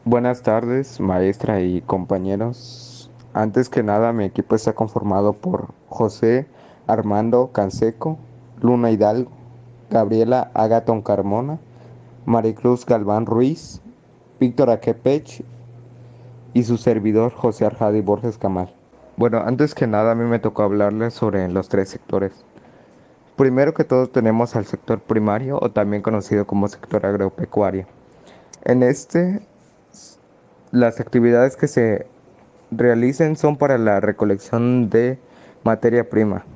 Buenas tardes, maestra y compañeros. Antes que nada, mi equipo está conformado por José Armando Canseco, Luna Hidalgo, Gabriela Agaton Carmona, Maricruz Galván Ruiz, Víctor Aquepech y su servidor José Arjadi Borges Camal. Bueno, antes que nada, a mí me tocó hablarles sobre los tres sectores. Primero que todo tenemos al sector primario o también conocido como sector agropecuario. En este Las actividades que se realicen son para la recolección de materia prima.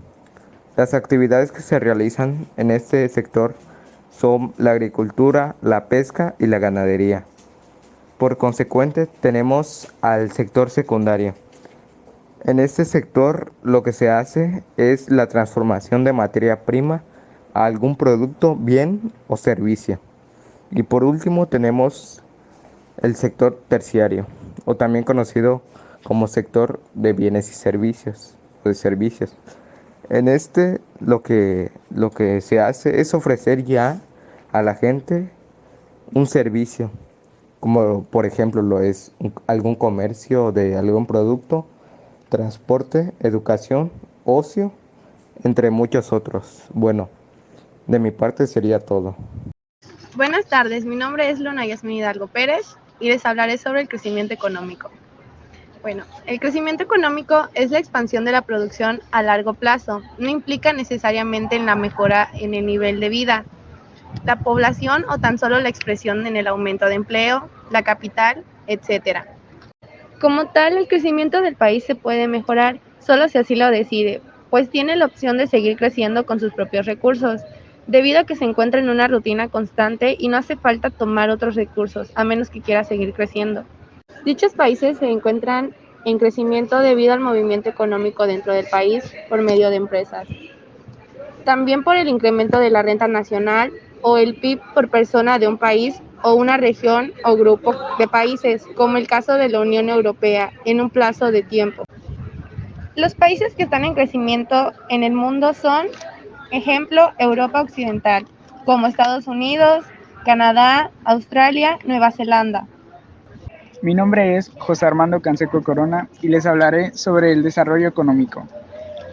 Las actividades que se realizan en este sector son la agricultura, la pesca y la ganadería. Por consecuente, tenemos al sector secundario. En este sector lo que se hace es la transformación de materia prima a algún producto, bien o servicio. Y por último tenemos el sector terciario, o también conocido como sector de bienes y servicios, o de servicios. En este lo que se hace es ofrecer ya a la gente un servicio, como por ejemplo lo es algún comercio de algún producto, transporte, educación, ocio, entre muchos otros. Bueno, de mi parte sería todo. Buenas tardes, mi nombre es Luna Yasmin Hidalgo Pérez y les hablaré sobre el crecimiento económico. Bueno, el crecimiento económico es la expansión de la producción a largo plazo. No implica necesariamente en la mejora en el nivel de vida, la población o tan solo la expresión en el aumento de empleo, la capital, etcétera. Como tal, el crecimiento del país se puede mejorar solo si así lo decide, pues tiene la opción de seguir creciendo con sus propios recursos, debido a que se encuentra en una rutina constante y no hace falta tomar otros recursos, a menos que quiera seguir creciendo. Dichos países se encuentran en crecimiento debido al movimiento económico dentro del país por medio de empresas. También por el incremento de la renta nacional o el PIB por persona de un país o una región o grupo de países, como el caso de la Unión Europea, en un plazo de tiempo. Los países que están en crecimiento en el mundo son, ejemplo, Europa Occidental, como Estados Unidos, Canadá, Australia, Nueva Zelanda. Mi nombre es José Armando Canseco Corona y les hablaré sobre el desarrollo económico.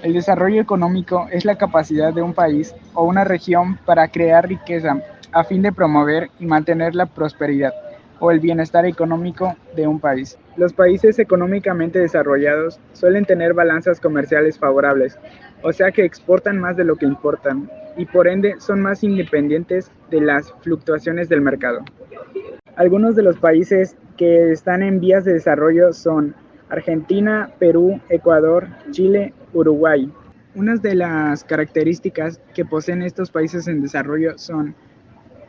El desarrollo económico es la capacidad de un país o una región para crear riqueza a fin de promover y mantener la prosperidad o el bienestar económico de un país. Los países económicamente desarrollados suelen tener balanzas comerciales favorables, o sea que exportan más de lo que importan y por ende son más independientes de las fluctuaciones del mercado. Algunos de los países que están en vías de desarrollo son Argentina, Perú, Ecuador, Chile, Uruguay. Unas de las características que poseen estos países en desarrollo son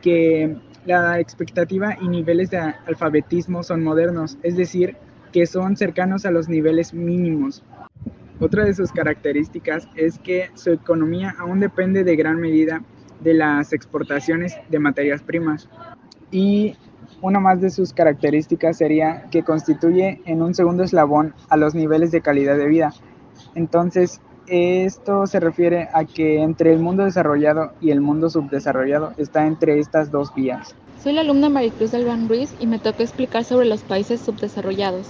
que la expectativa y niveles de alfabetismo son modernos, es decir, que son cercanos a los niveles mínimos. Otra de sus características es que su economía aún depende de gran medida de las exportaciones de materias primas. Y una más de sus características sería que constituye en un segundo eslabón a los niveles de calidad de vida. Entonces, esto se refiere a que entre el mundo desarrollado y el mundo subdesarrollado está entre estas dos vías. Soy la alumna Maricruz Galván Ruiz y me toca explicar sobre los países subdesarrollados.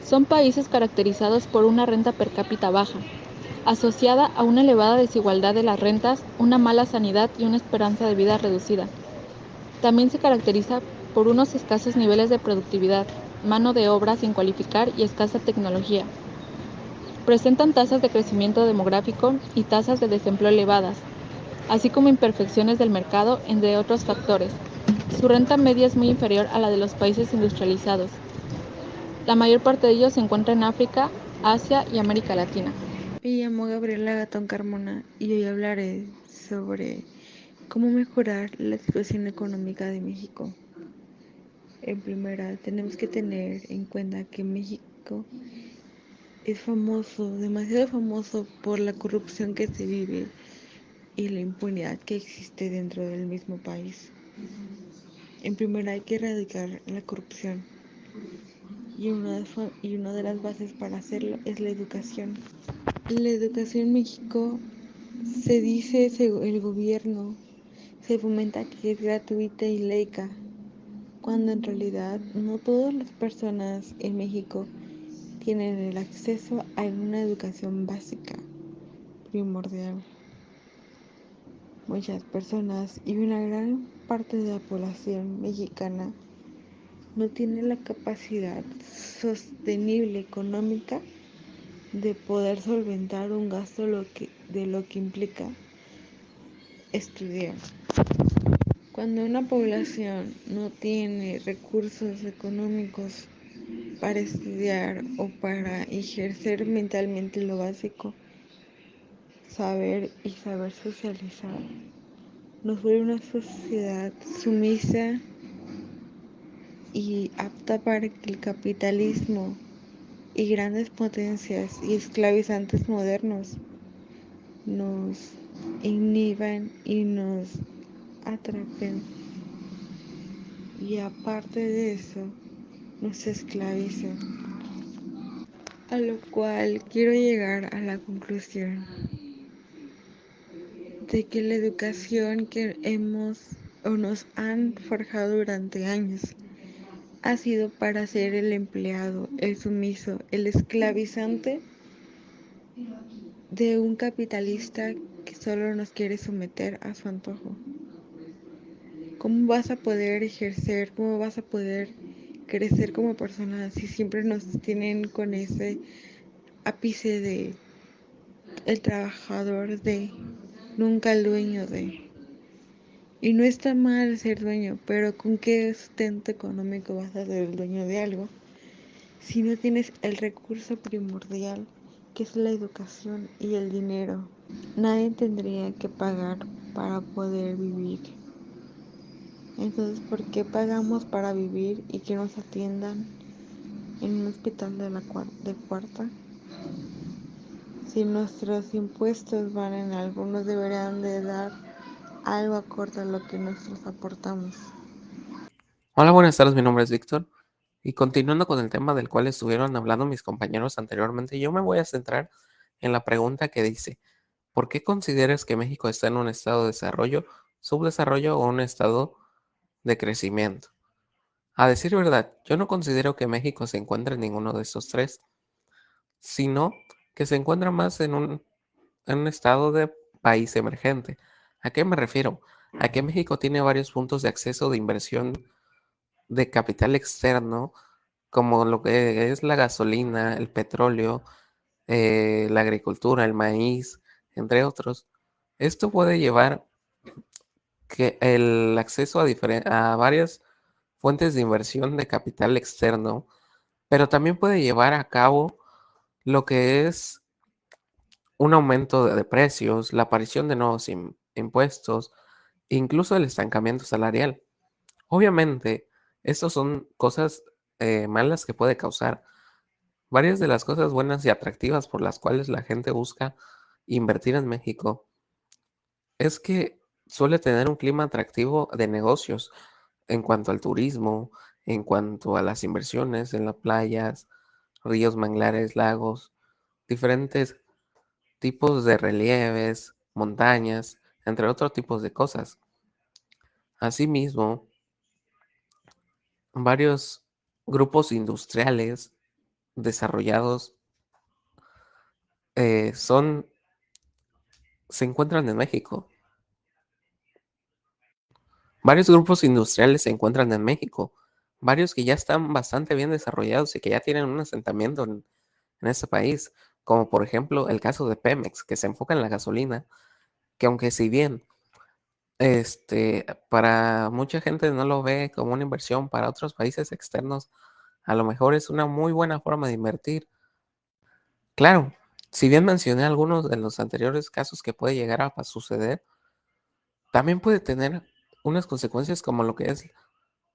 Son países caracterizados por una renta per cápita baja, asociada a una elevada desigualdad de las rentas, una mala sanidad y una esperanza de vida reducida. También se caracteriza por unos escasos niveles de productividad, mano de obra sin cualificar y escasa tecnología. Presentan tasas de crecimiento demográfico y tasas de desempleo elevadas, así como imperfecciones del mercado, entre otros factores. Su renta media es muy inferior a la de los países industrializados. La mayor parte de ellos se encuentra en África, Asia y América Latina. Me llamo Gabriela Gatón Carmona y hoy hablaré sobre cómo mejorar la situación económica de México. En primera, tenemos que tener en cuenta que México es famoso, demasiado famoso por la corrupción que se vive y la impunidad que existe dentro del mismo país. En primera, hay que erradicar la corrupción y una de las bases para hacerlo es la educación. La educación en México se dice, según el gobierno, se fomenta que es gratuita y laica. cuando en realidad no todas las personas en México tienen el acceso a una educación básica primordial. Muchas personas y una gran parte de la población mexicana no tiene la capacidad sostenible económica de poder solventar un gasto de lo que implica estudiar. Cuando una población no tiene recursos económicos para estudiar o para ejercer mentalmente lo básico, saber y saber socializar, nos vuelve una sociedad sumisa y apta para que el capitalismo y grandes potencias y esclavizantes modernos nos inhiban y nos atrapen. Y aparte de eso, nos esclavizan. A lo cual quiero llegar a la conclusión de que la educación que hemos o nos han forjado durante años ha sido para ser el empleado, el sumiso, el esclavizante de un capitalista que solo nos quiere someter a su antojo. ¿Cómo vas a poder ejercer, cómo vas a poder crecer como persona si siempre nos tienen con ese ápice de el trabajador de, nunca el dueño de? Y no está mal ser dueño, pero ¿con qué sustento económico vas a ser el dueño de algo si no tienes el recurso primordial, que es la educación y el dinero? Nadie tendría que pagar para poder vivir. Entonces, ¿por qué pagamos para vivir y que nos atiendan en un hospital de cuarta? Si nuestros impuestos van en algo, nos deberían de dar algo acorde a lo que nosotros aportamos. Hola, buenas tardes, mi nombre es Víctor. Y continuando con el tema del cual estuvieron hablando mis compañeros anteriormente, yo me voy a centrar en la pregunta que dice, ¿por qué consideras que México está en un estado de desarrollo, subdesarrollo o un estado de crecimiento? A decir verdad, yo no considero que México se encuentre en ninguno de estos tres, sino que se encuentra más en un estado de país emergente. ¿A qué me refiero? A que México tiene varios puntos de acceso de inversión de capital externo, como lo que es la gasolina, el petróleo, la agricultura, el maíz, entre otros. Esto puede llevar que el acceso a varias fuentes de inversión de capital externo, pero también puede llevar a cabo lo que es un aumento de precios, la aparición de nuevos impuestos, incluso el estancamiento salarial. Obviamente, estas son cosas malas que puede causar. Varias de las cosas buenas y atractivas por las cuales la gente busca invertir en México es que suele tener un clima atractivo de negocios en cuanto al turismo, en cuanto a las inversiones en las playas, ríos, manglares, lagos, diferentes tipos de relieves, montañas, entre otros tipos de cosas. Asimismo, varios grupos industriales desarrollados eh, son, se encuentran en México. Varios grupos industriales se encuentran en México, varios que ya están bastante bien desarrollados y que ya tienen un asentamiento en este país, como por ejemplo el caso de Pemex, que se enfoca en la gasolina, que aunque si bien para mucha gente no lo ve como una inversión, para otros países externos a lo mejor es una muy buena forma de invertir. Claro, si bien mencioné algunos de los anteriores casos que puede llegar a suceder, también puede tener unas consecuencias como lo que es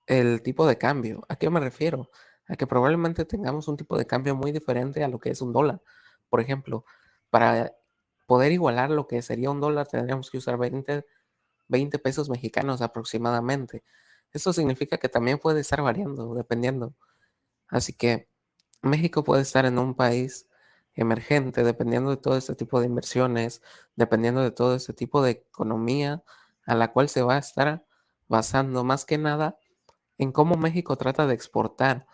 el tipo de cambio. ¿A qué me refiero? A que probablemente tengamos un tipo de cambio muy diferente a lo que es un dólar. Por ejemplo, para poder igualar lo que sería un dólar, tendríamos que usar 20 pesos mexicanos aproximadamente. Esto significa que también puede estar variando dependiendo. Así que México puede estar en un país emergente dependiendo de todo este tipo de inversiones, dependiendo de todo este tipo de economía a la cual se va a estar basando más que nada en cómo México trata de exportar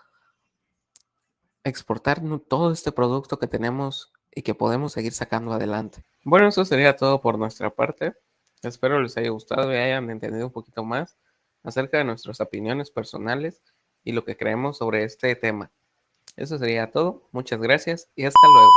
todo este producto que tenemos y que podemos seguir sacando adelante. Bueno, eso sería todo por nuestra parte. Espero les haya gustado y hayan entendido un poquito más acerca de nuestras opiniones personales y lo que creemos sobre este tema. Eso sería todo. Muchas gracias y hasta luego.